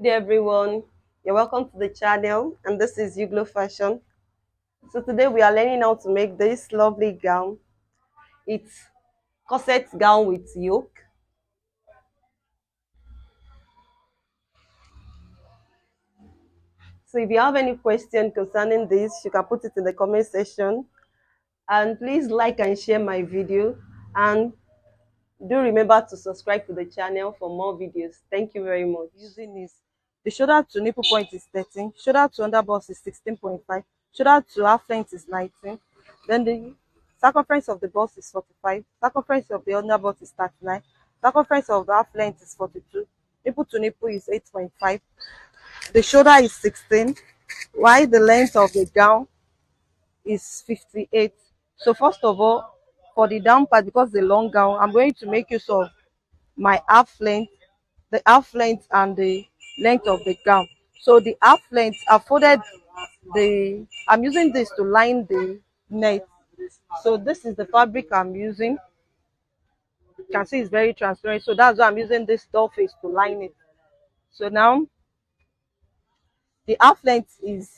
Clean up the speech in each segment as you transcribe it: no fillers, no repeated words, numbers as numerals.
Good day everyone, you're welcome to the channel and this is Uglo Fashion. So today we are learning how to make this lovely gown. It's corset gown with yoke. So if you have any question concerning this, you can put it in the comment section, and please like and share my video, and do remember to subscribe to the channel for more videos. Thank you very much. Using is the shoulder to nipple point is 13, shoulder to under bust is 16.5, shoulder to half length is 19, then the circumference of the bust is 45, circumference of the under bust is 39, circumference of the half length is 42, nipple to nipple is 8.5, the shoulder is 16, while the length of the gown is 58. So first of all, for the down part, because the long gown, I'm going to make use of my half length, the half length and the length of the gown. So the half length, I folded I'm using this to line the net. So this is the fabric I'm using. You can see it's very transparent. So that's why I'm using this doll face to line it. So now the half length is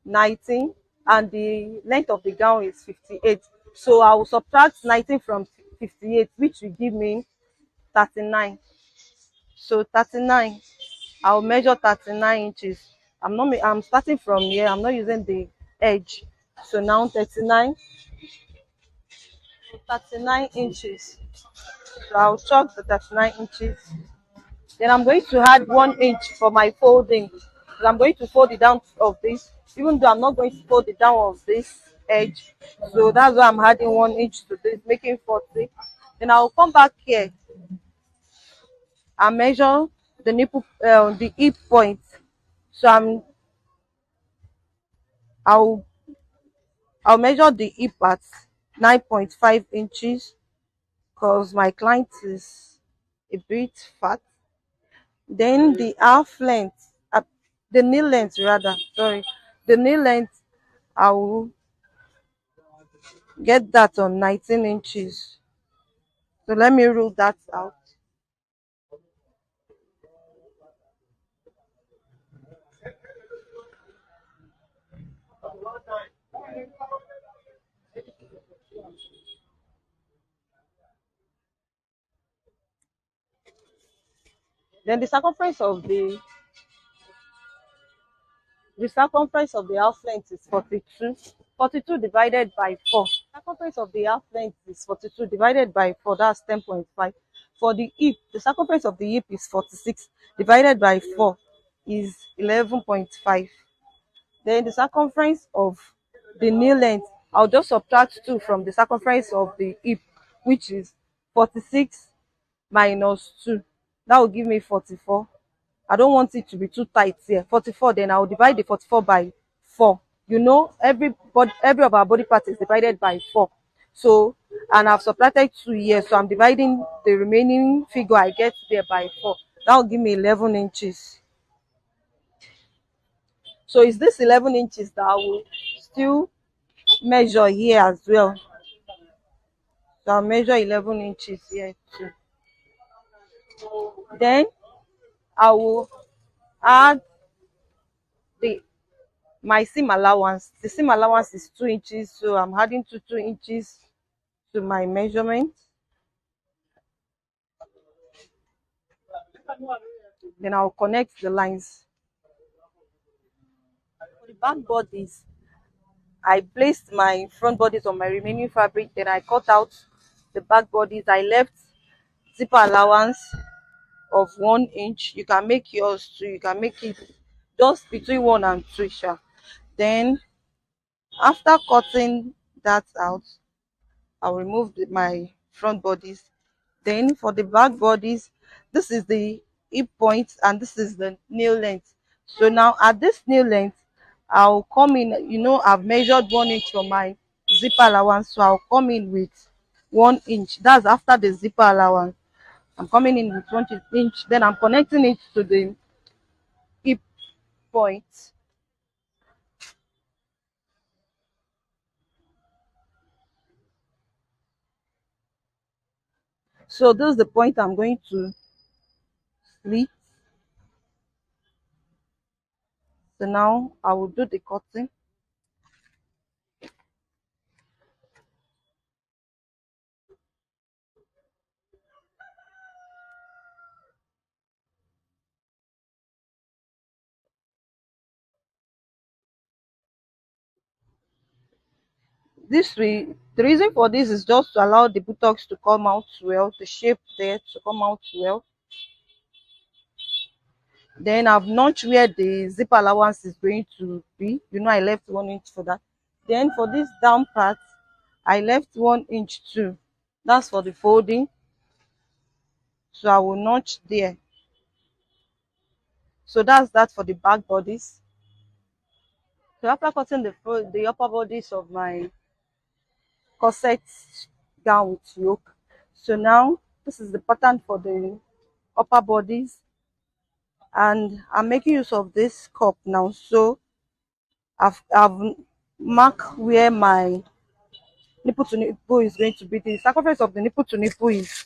19 and the length of the gown is 58. So I will subtract 19 from 58, which will give me 39. So 39, I'll measure 39 inches. I'm starting from here. I'm not using the edge. So now 39 inches. So I'll chalk the 39 inches. Then I'm going to add 1 inch for my folding. So I'm going to fold it down of this, even though I'm not going to fold it down of this edge. So that's why I'm adding 1 inch to this, making 40. Then I'll come back here and measure the hip point. So I'll I'll measure the hip at 9.5 inches because my client is a bit fat. Then the half length, the knee length rather, sorry, the knee length, I will get that on 19 inches. So let me rule that out. Then the half length is 42. 42 divided by 4. Circumference of the half length is 42 divided by 4. That's 10.5. For the hip, the circumference of the hip is 46 divided by 4 is 11.5. Then the circumference of the knee length, I'll just subtract 2 from the circumference of the hip, which is 46 minus 2. That will give me 44. I don't want it to be too tight here. 44, then I'll divide the 44 by 4. You know, every of our body part is divided by 4. So, and I've subtracted 2 here. So I'm dividing the remaining figure I get there by 4. That will give me 11 inches. So it's this 11 inches that I will still measure here as well. So I'll measure 11 inches here too. Then I will add the my seam allowance. The seam allowance is 2 inches, so I'm adding 2 inches to my measurement. Then I'll connect the lines. For the back bodies, I placed my front bodies on my remaining fabric. Then I cut out the back bodies. I left zipper allowance of 1 inch. You can make yours too. You can make it just between 1 and 2. Sha. Then after cutting that out, I'll remove my front bodies. Then for the back bodies, this is the hip point and this is the nail length. So now at this nail length, I'll come in, I've measured 1 inch for my zipper allowance. So I'll come in with 1 inch. That's after the zipper allowance. I'm coming in with 1 inch. Then I'm connecting it to the hip point. So this is the point I'm going to slit. So now I will do the cutting. The reason for this is just to allow the buttocks to come out well, the shape there to come out well. Then I've notched where the zip allowance is going to be. I left 1 inch for that. Then for this down part, I left 1 inch too. That's for the folding. So I will notch there. So that's that for the back bodies. So after cutting the upper bodies of my corset gown with yoke, so now this is the pattern for the upper bodies, and I'm making use of this cup now. So I've marked where my nipple to nipple is going to be. The circumference of the nipple to nipple is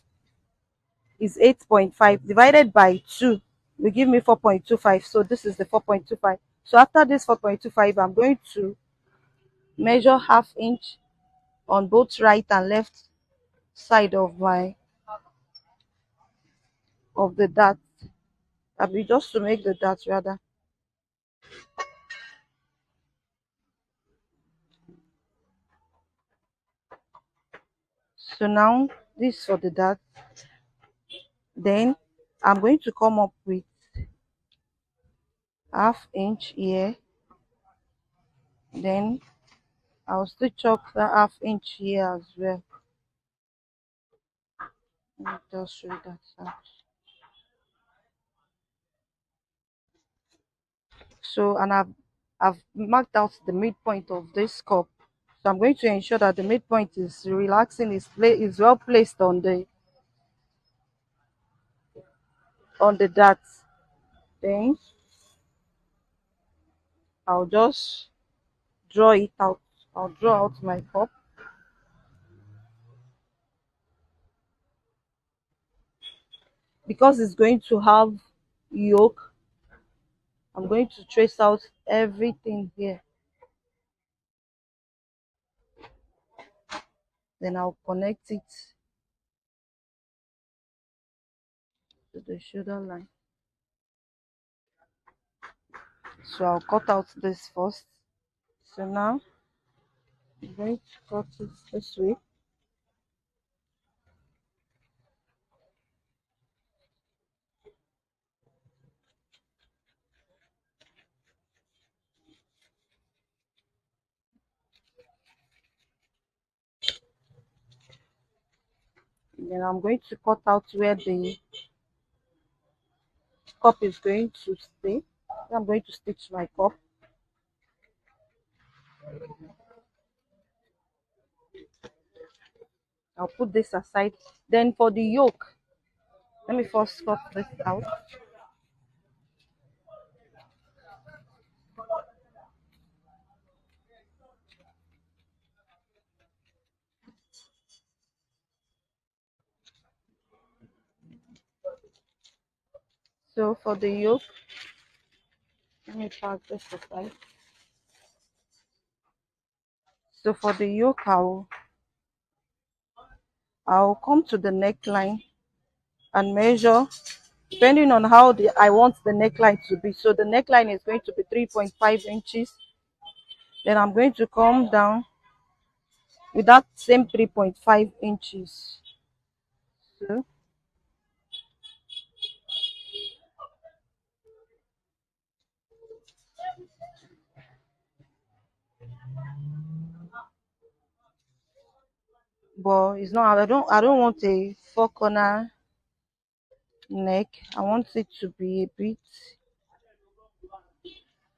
8.5 divided by 2 will give me 4.25. So this is the 4.25. So after this 4.25, I'm going to measure ½ inch on both right and left side of the dart. I'll be just to make the dart rather. So now this for the dart. Then I'm going to come up with ½ inch here. Then I'll stitch up that ½ inch here as well. Let me just show you that out. So, and I've marked out the midpoint of this cup. So I'm going to ensure that the midpoint is relaxing, is well placed on the dart. Then I'll just draw it out. I'll draw out my cup. Because it's going to have yoke, I'm going to trace out everything here. Then I'll connect it to the shoulder line. So I'll cut out this first. So now I'm going to cut it this way. Then I'm going to cut out where the cup is going to stay. I'm going to stitch my cup. I'll put this aside. Then for the yoke, let me first cut this out. So for the yoke, let me pack this aside. So for the yoke, I'll come to the neckline and measure depending on how I want the neckline to be. So the neckline is going to be 3.5 inches. Then I'm going to come down with that same 3.5 inches. So but it's not, I don't want a 4 corner neck. I want it to be a bit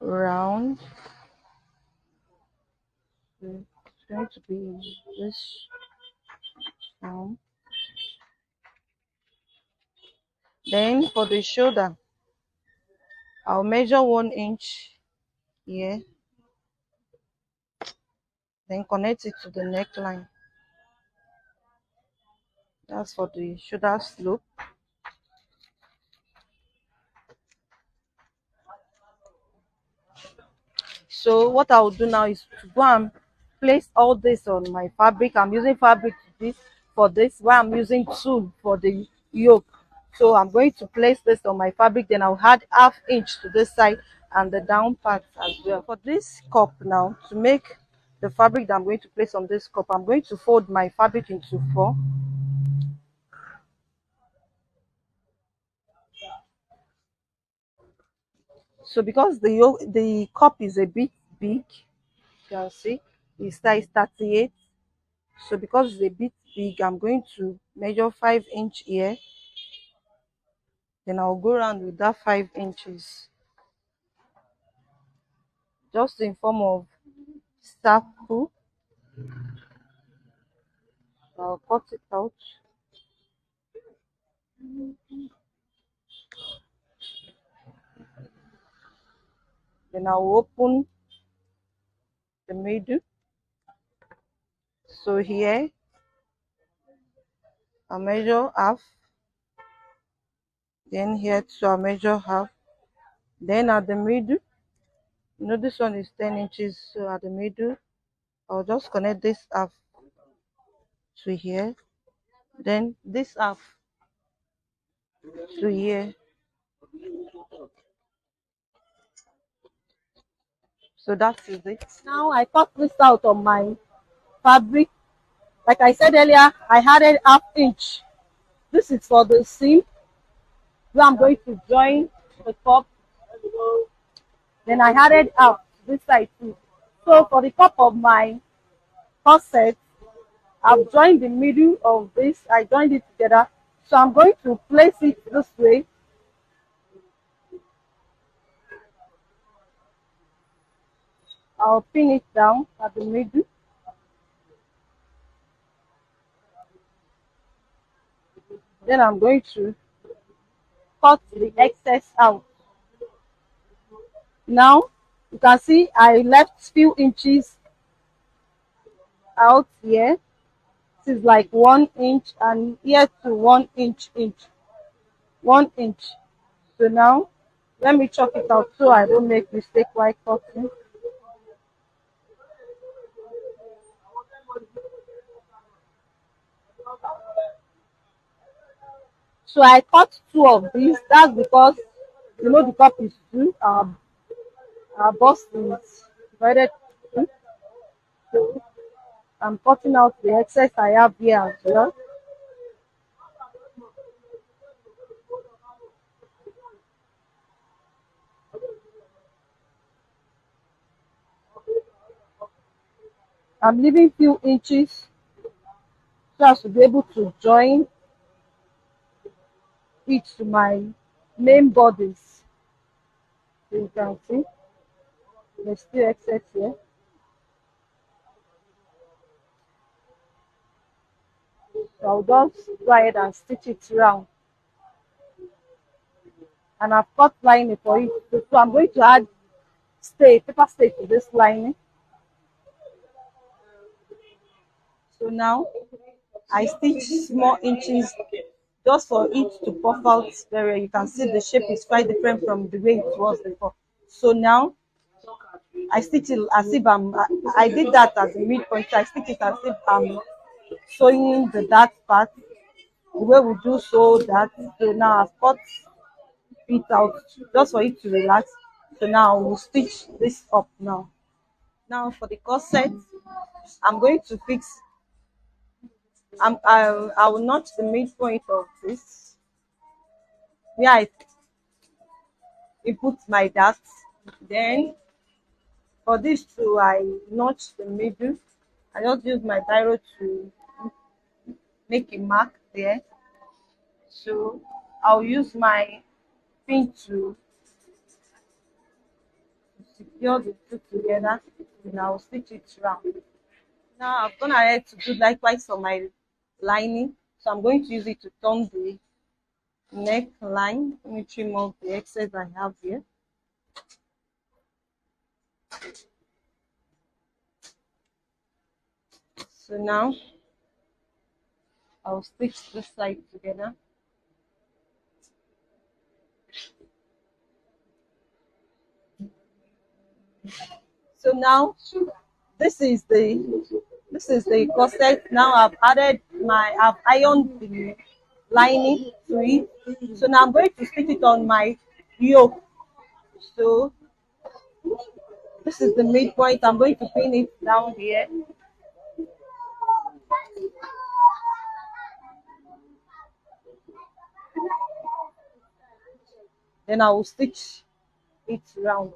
round. So it's going to be this round. Then for the shoulder, I'll measure 1 inch here, then connect it to the neckline. That's for the shoulder slope. So what I will do now is to go and place all this on my fabric. I'm using fabric this for this, while I'm using tool for the yoke. So I'm going to place this on my fabric, then I'll add ½ inch to this side and the down part as well. For this cup now, to make the fabric that I'm going to place on this cup, I'm going to fold my fabric into 4. So because the cup is a bit big, you can see the size 38. So because it's a bit big, I'm going to measure 5 inch here. Then I'll go around with that 5 inches, just in form of circle. I'll cut it out. Then I'll open the middle. So here I'll measure half. Then here too I'll measure half. Then at the middle, this one is 10 inches. So at the middle, I'll just connect this half to here. Then this half to here. So that is it. Now I cut this out on my fabric. Like I said earlier, I added ½ inch. This is for the seam where I'm going to join the top. Then I added out this side too. So for the top of my corset, I've joined the middle of this. I joined it together. So I'm going to place it this way. I'll pin it down at the middle. Then I'm going to cut the excess out. Now you can see I left few inches out here. This is like 1 inch, and here to 1 inch, 1 inch. So now let me chop it out so I don't make mistake while cutting. So I cut two of these. That's because the cup is two. Our bust is divided two. So I'm cutting out the excess I have here as well. I'm leaving few inches so as to be able to join it to my main bodies. So you can see there's still excess here. So I'll just go ahead and stitch it round. And I've cut lining for it. So I'm going to add paper stay to this lining. So now I stitch small inches just for it to puff out very well. You can see the shape is quite different from the way it was before. So now I stitch it as if I did that at the midpoint. So I stitch it as if I'm sewing the dark part the way we do sew that. So now I've cut it out just for it to relax. So now we'll stitch this up now. Now for the corset, I'm going to fix. I will notch the midpoint of this where I input my darts. Then for this too, I notch the middle. I just use my biro to make a mark there. So I'll use my pin to secure the two together, and I'll stitch it round. Now I've gone ahead to do likewise for my lining. So I'm going to use it to turn the neckline. Let me trim off the excess I have here. So now I'll stitch this side together. So now this is the corset. Now I've ironed the lining to it. So now I'm going to stick it on my yoke. So this is the midpoint. I'm going to pin it down here. Then I will stitch it round.